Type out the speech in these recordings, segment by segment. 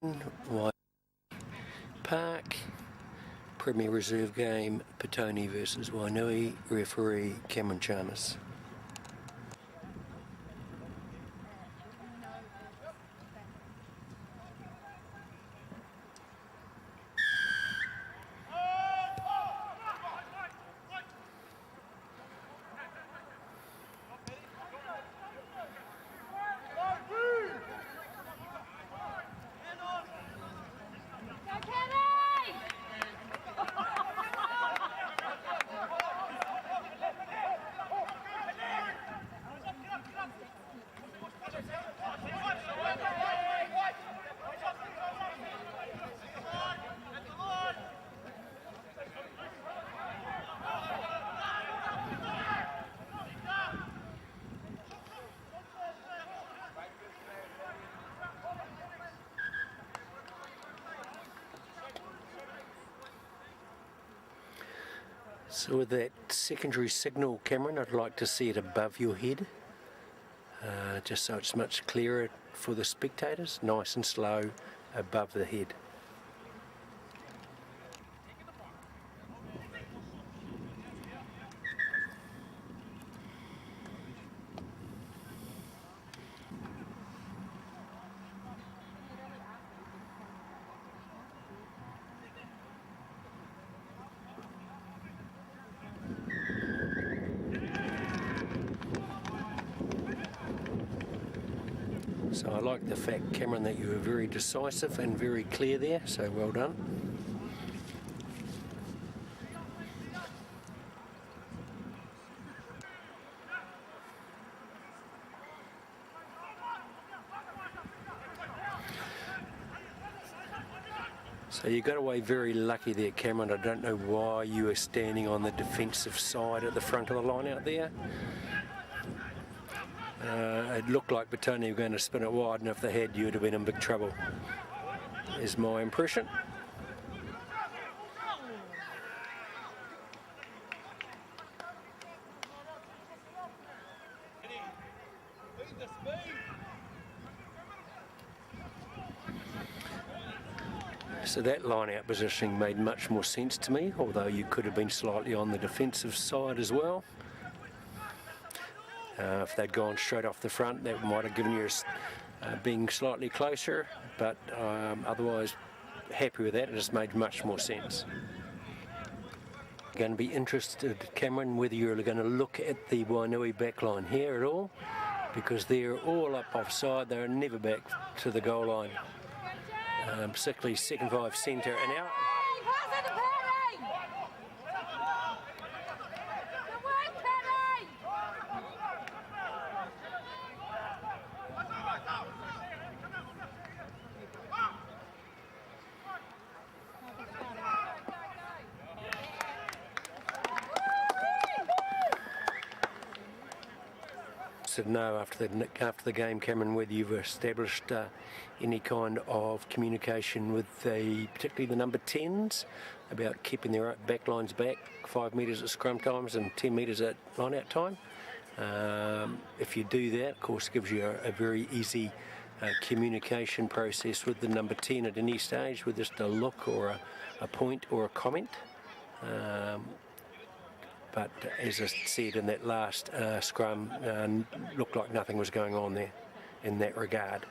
Wainui Park, Premier Reserve game, Petone versus Wainui, referee Cameron Chalmers. So with that secondary signal, Cameron, I'd like to see it above your head, just so it's much clearer for the spectators, nice and slow above the head. So I like the fact, Cameron, that you were very decisive and very clear there, so well done. So you got away very lucky there, Cameron. I don't know why you were standing on the defensive side at the front of the line out there. It looked like Petone were going to spin it wide, and if they had, you would have been in big trouble, is my impression. So that line-out positioning made much more sense to me, although you could have been slightly on the defensive side as well. If they'd gone straight off the front, that might have given you being slightly closer, but otherwise happy with that. It just made much more sense. Going to be interested, Cameron, whether you're going to look at the Wainui backline here at all, because they're all up offside. They're never back to the goal line, particularly second five centre and out. Know after the game, Cameron, whether you've established any kind of communication with particularly the number 10s about keeping their back lines back 5 metres at scrum times and 10 metres at line out time. If you do that, of course, it gives you a very easy communication process with the number 10 at any stage with just a look or a point or a comment. But as I said, in that last scrum, looked like nothing was going on there in that regard.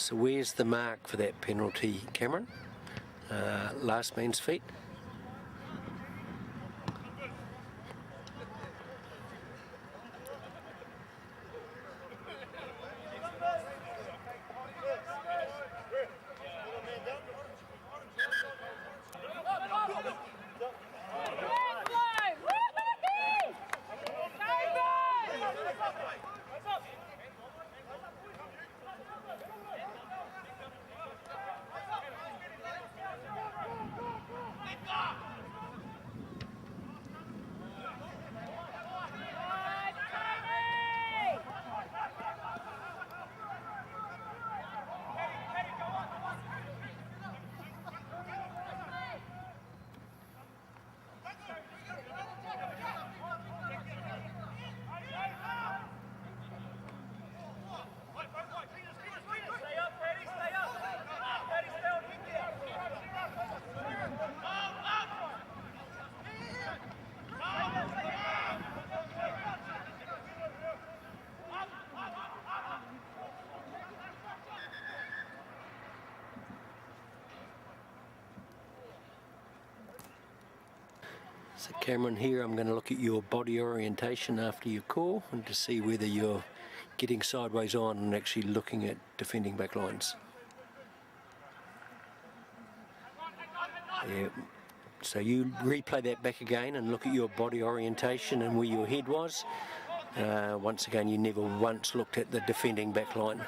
So where's the mark for that penalty, Cameron? Last man's feet. So Cameron, here I'm going to look at your body orientation after your call and to see whether you're getting sideways on and actually looking at defending back lines. Yeah. So you replay that back again and look at your body orientation and where your head was. Once again, you never once looked at the defending back line.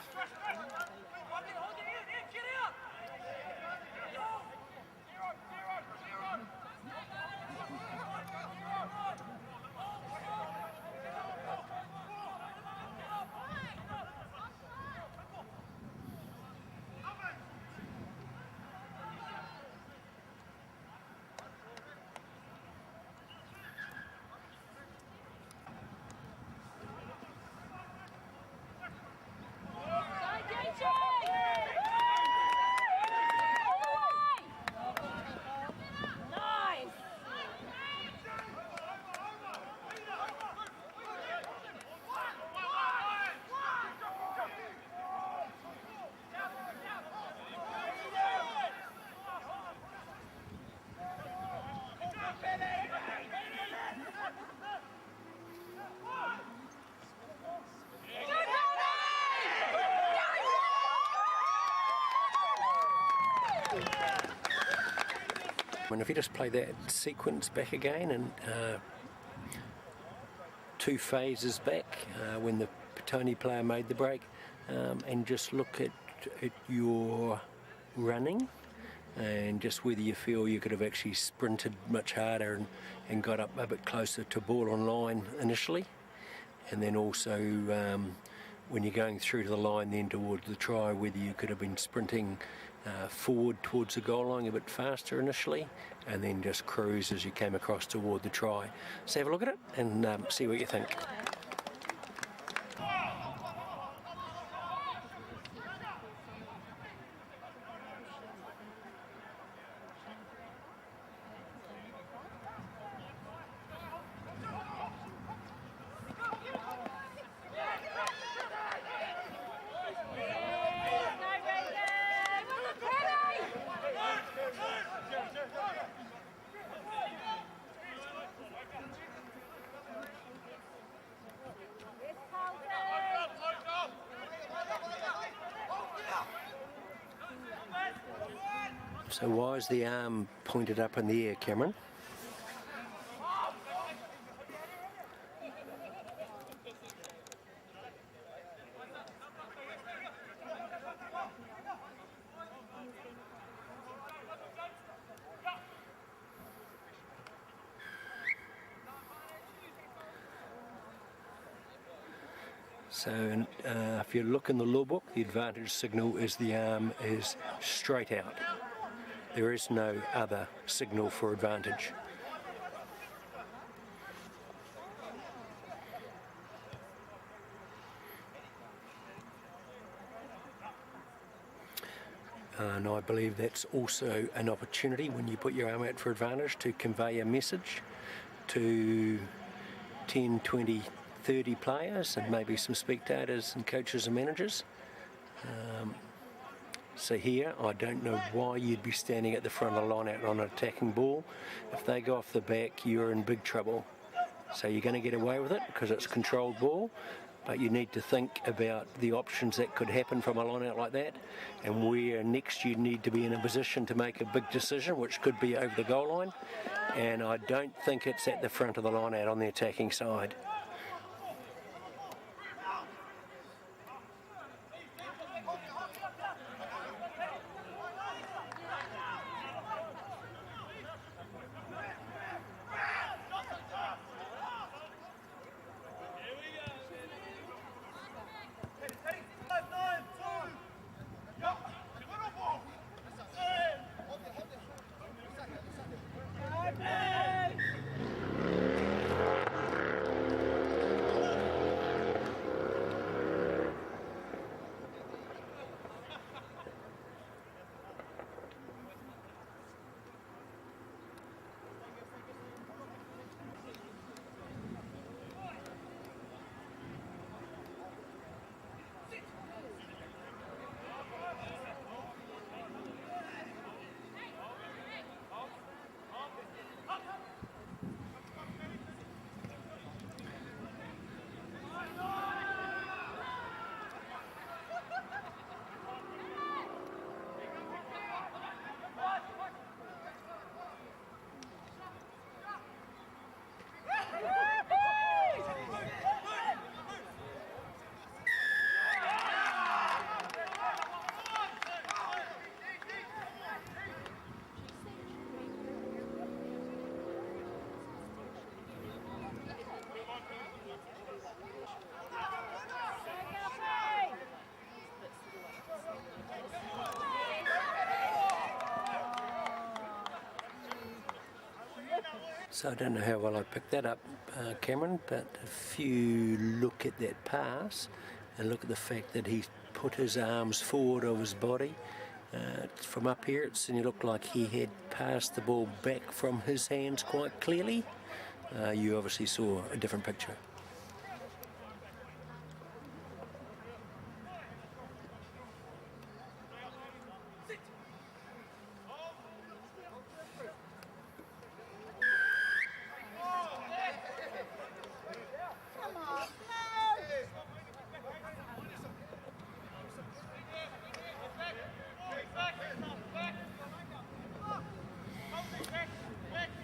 And if you just play that sequence back again and 2 phases back when the Petone player made the break, and just look at your running and just whether you feel you could have actually sprinted much harder and got up a bit closer to ball on line initially, and then also when you're going through to the line then towards the try, whether you could have been sprinting forward towards the goal line a bit faster initially and then just cruise as you came across toward the try. So have a look at it and see what you think. So why is the arm pointed up in the air, Cameron? So if you look in the law book, the advantage signal is the arm is straight out. There is no other signal for advantage. And I believe that's also an opportunity when you put your arm out for advantage to convey a message to 10, 20, 30 players and maybe some spectators and coaches and managers. So here, I don't know why you'd be standing at the front of the line out on an attacking ball. If they go off the back, you're in big trouble. So you're going to get away with it because it's a controlled ball, but you need to think about the options that could happen from a line out like that, and where next you need to be in a position to make a big decision, which could be over the goal line. And I don't think it's at the front of the line out on the attacking side. So I don't know how well I picked that up, Cameron, but if you look at that pass and look at the fact that he put his arms forward of his body, from up here it certainly looked like he had passed the ball back from his hands quite clearly. You obviously saw a different picture.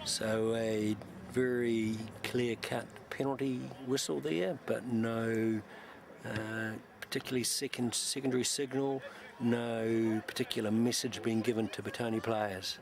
So a very clear-cut penalty whistle there, but no particularly secondary signal, no particular message being given to Petone players.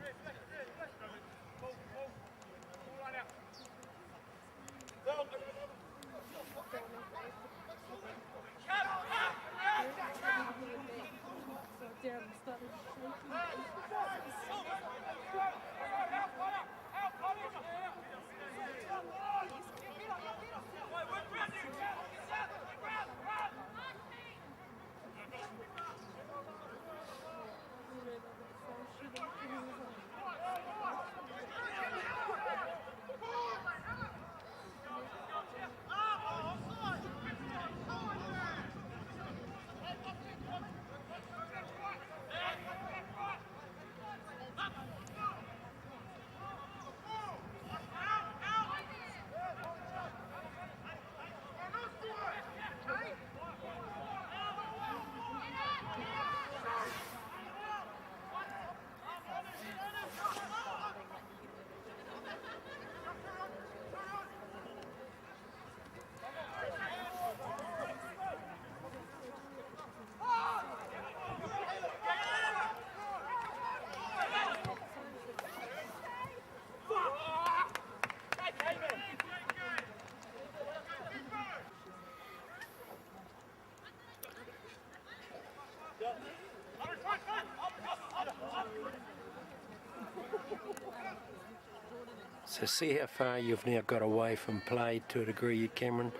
So see how far you've now got away from play to a degree, Cameron,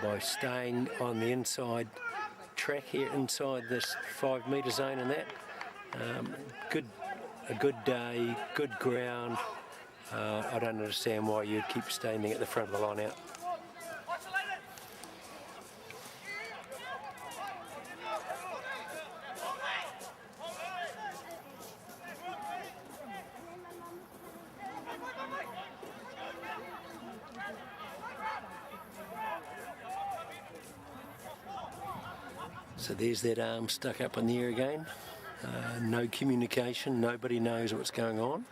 by staying on the inside track here, inside this 5 metre zone and that. A good day, good ground. I don't understand why you'd keep standing at the front of the line out. So there's that arm stuck up in the air again. No communication, nobody knows what's going on.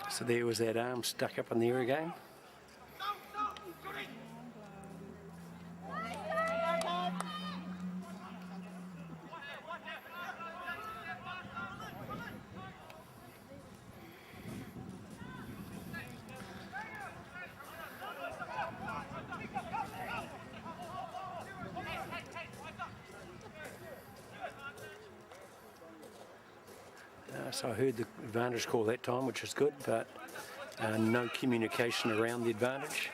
So there was that arm stuck up in the air again. So I heard the advantage call that time, which is good, but no communication around the advantage.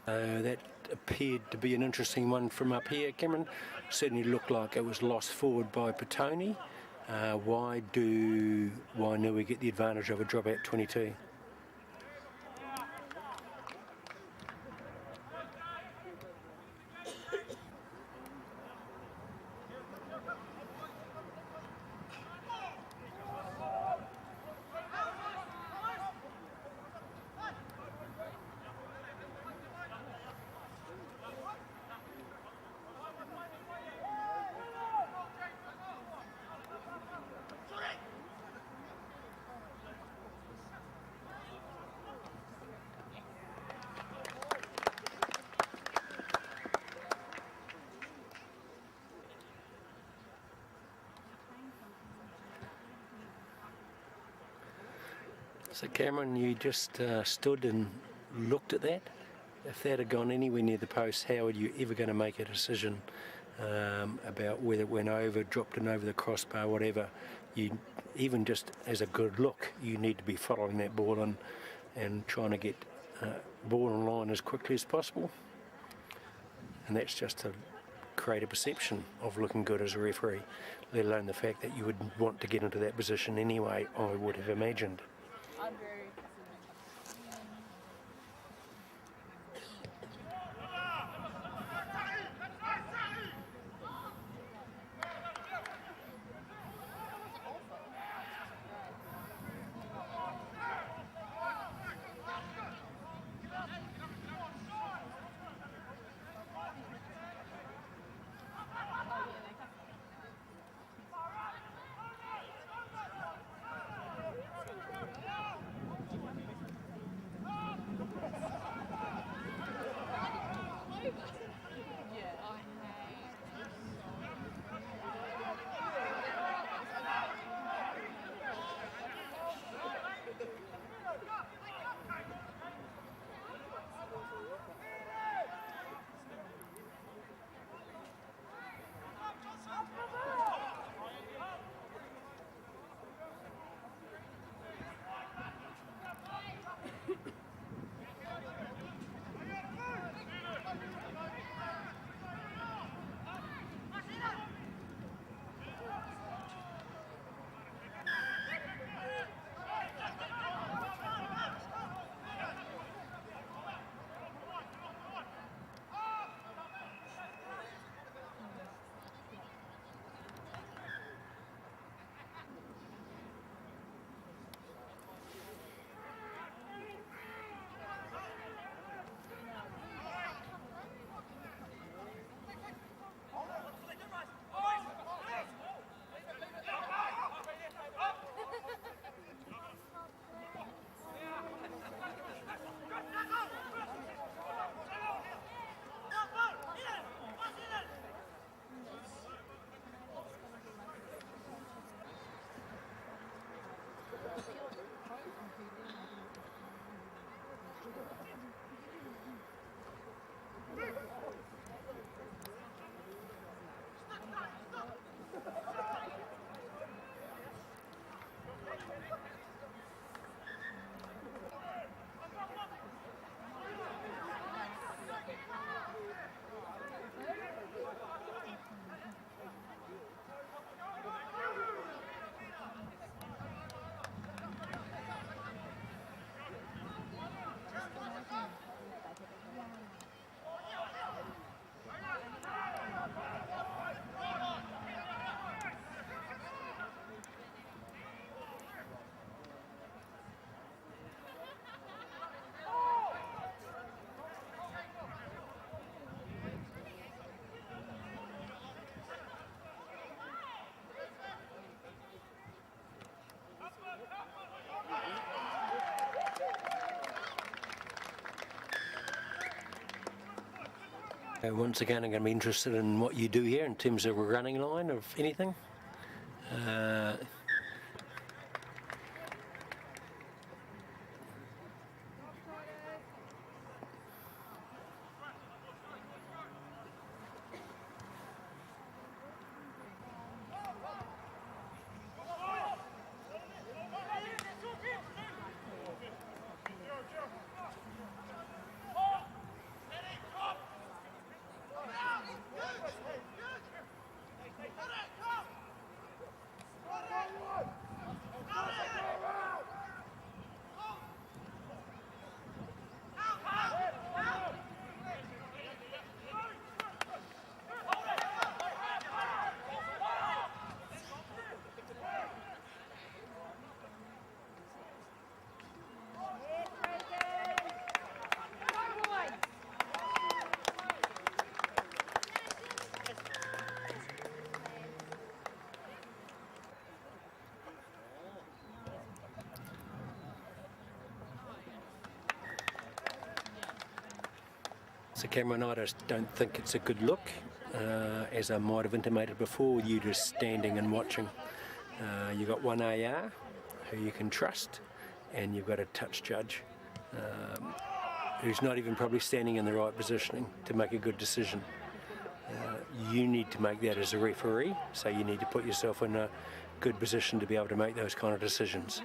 That appeared to be an interesting one from up here, Cameron. Certainly looked like it was lost forward by Petone. Why do Wainui get the advantage of a drop out 22? So Cameron, you just stood and looked at that. If that had gone anywhere near the post, how are you ever going to make a decision about whether it went over, dropped in over the crossbar, whatever? You, even just as a good look, you need to be following that ball and trying to get ball in line as quickly as possible. And that's just a create a perception of looking good as a referee, let alone the fact that you would want to get into that position anyway, I would have imagined. Once again, I'm going to be interested in what you do here in terms of a running line of anything. So Cameron, I just don't think it's a good look, as I might have intimated before, with you just standing and watching. You've got one AR who you can trust, and you've got a touch judge who's not even probably standing in the right positioning to make a good decision. You need to make that as a referee, so you need to put yourself in a good position to be able to make those kind of decisions.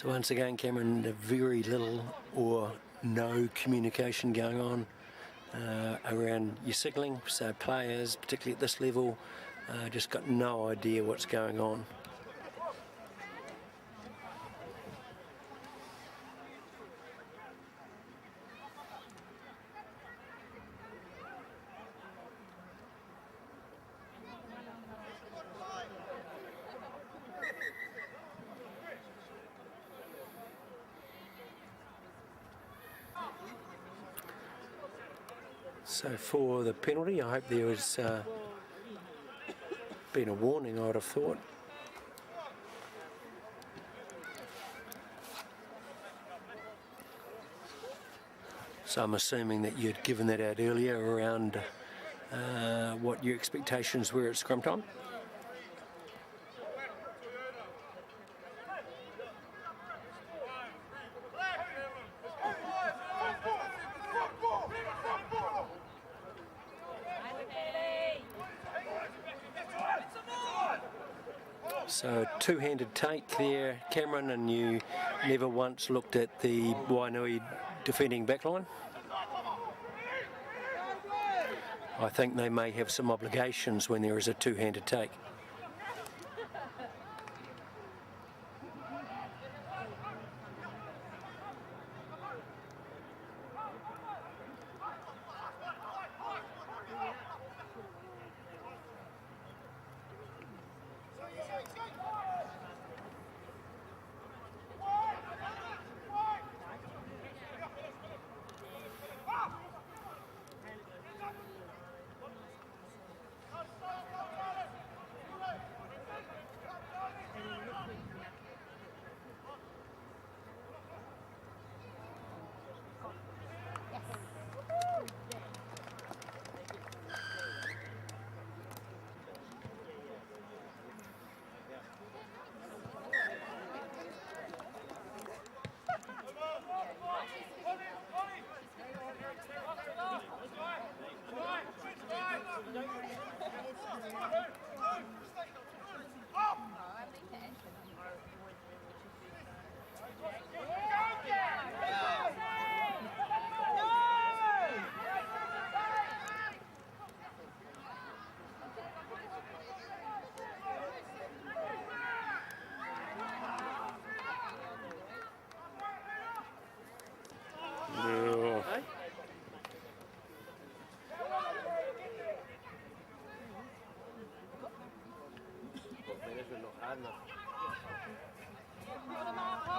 So once again, Cameron, very little or no communication going on around your signalling, so players, particularly at this level, just got no idea what's going on. So for the penalty, I hope there was been a warning, I would have thought. So I'm assuming that you'd given that out earlier around what your expectations were at scrum time. So two-handed take there, Cameron, and you never once looked at the Wainui defending backline. I think they may have some obligations when there is a two-handed take.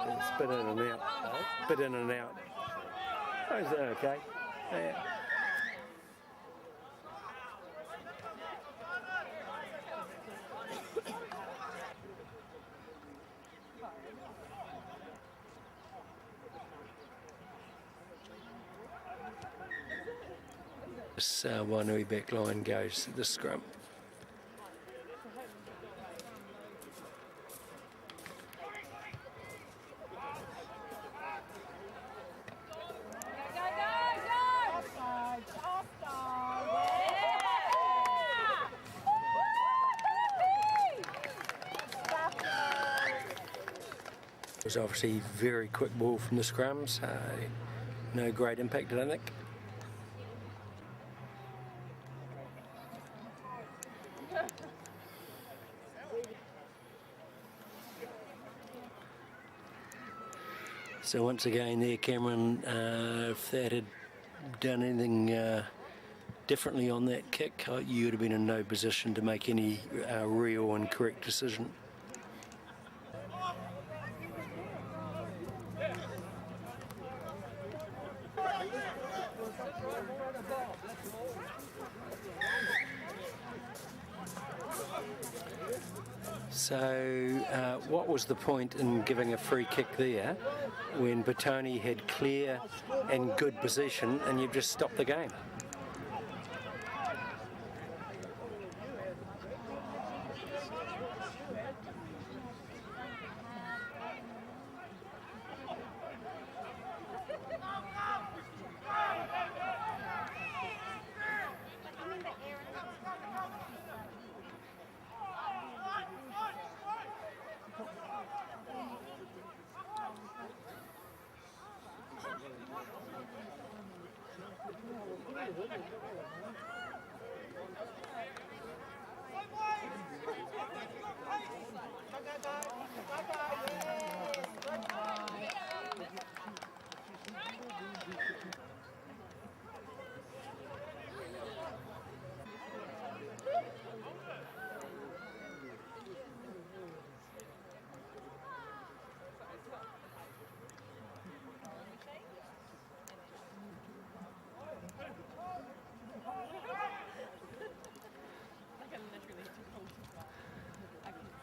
It's bit in and out. Bit in and out. Oh, is that okay? Yeah. This Wainui back line goes to the scrum. It was obviously very quick ball from the scrums, no great impact, I don't think. So once again there, Cameron, if that had done anything differently on that kick, you would have been in no position to make any real and correct decision. So what was the point in giving a free kick there when Petone had clear and good possession and you've just stopped the game?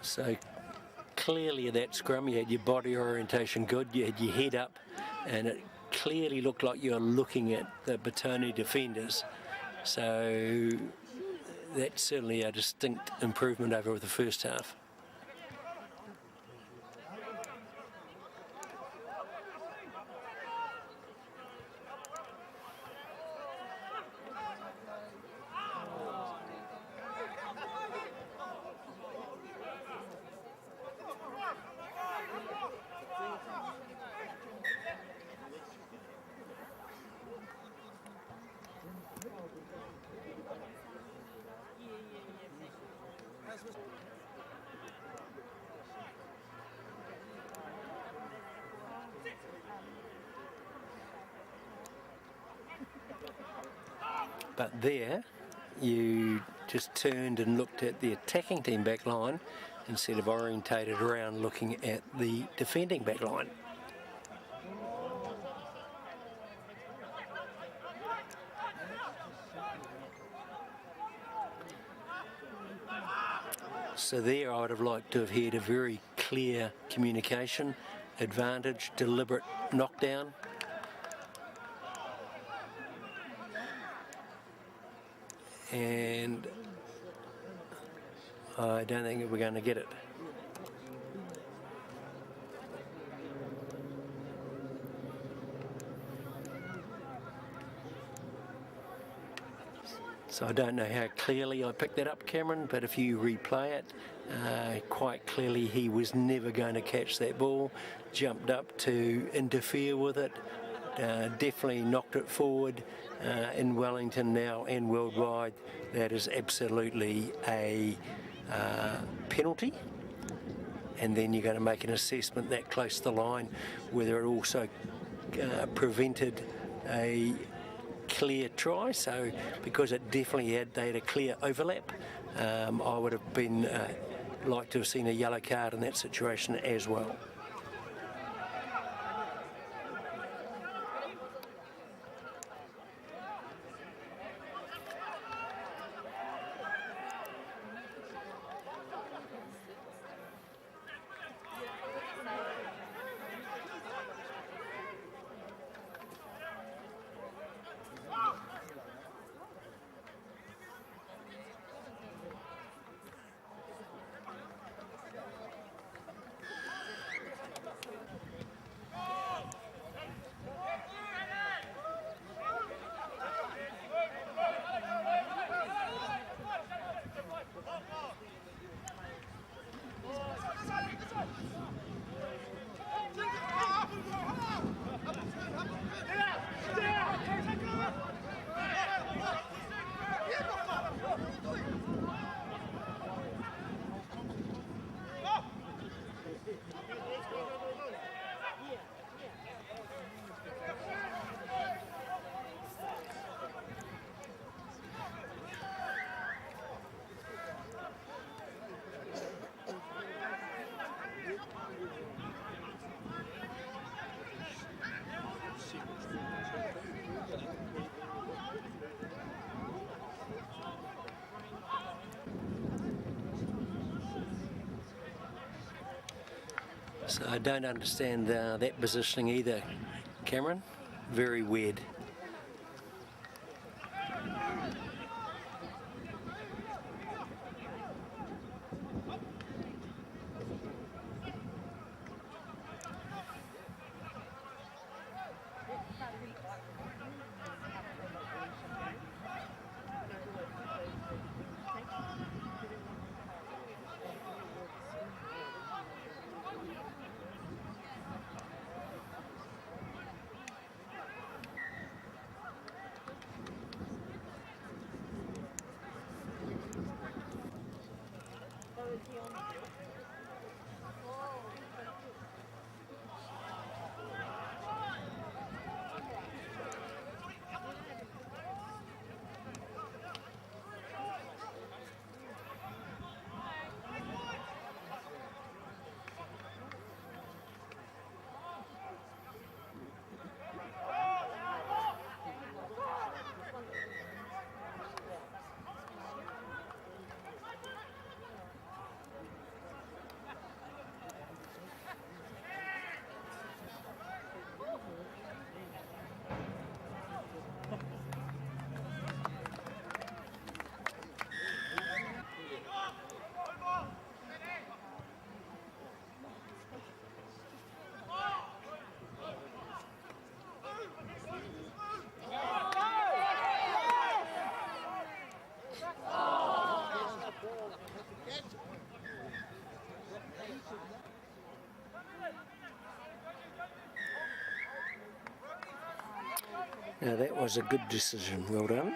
So clearly in that scrum you had your body orientation good, you had your head up, and it clearly looked like you were looking at the Petone defenders. So that's certainly a distinct improvement over the first half. But there, you just turned and looked at the attacking team back line instead of orientated around looking at the defending back line. So there I would have liked to have had a very clear communication, advantage, deliberate knockdown. And I don't think we're going to get it. So I don't know how clearly I picked that up, Cameron, but if you replay it, quite clearly he was never going to catch that ball, jumped up to interfere with it, definitely knocked it forward. In Wellington now and worldwide, that is absolutely a penalty. And then you're going to make an assessment that close to the line, whether it also prevented a clear try. So because it definitely they had a clear overlap, I would have been like to have seen a yellow card in that situation as well. So I don't understand that positioning either, Cameron. Very weird. Now that was a good decision, well done.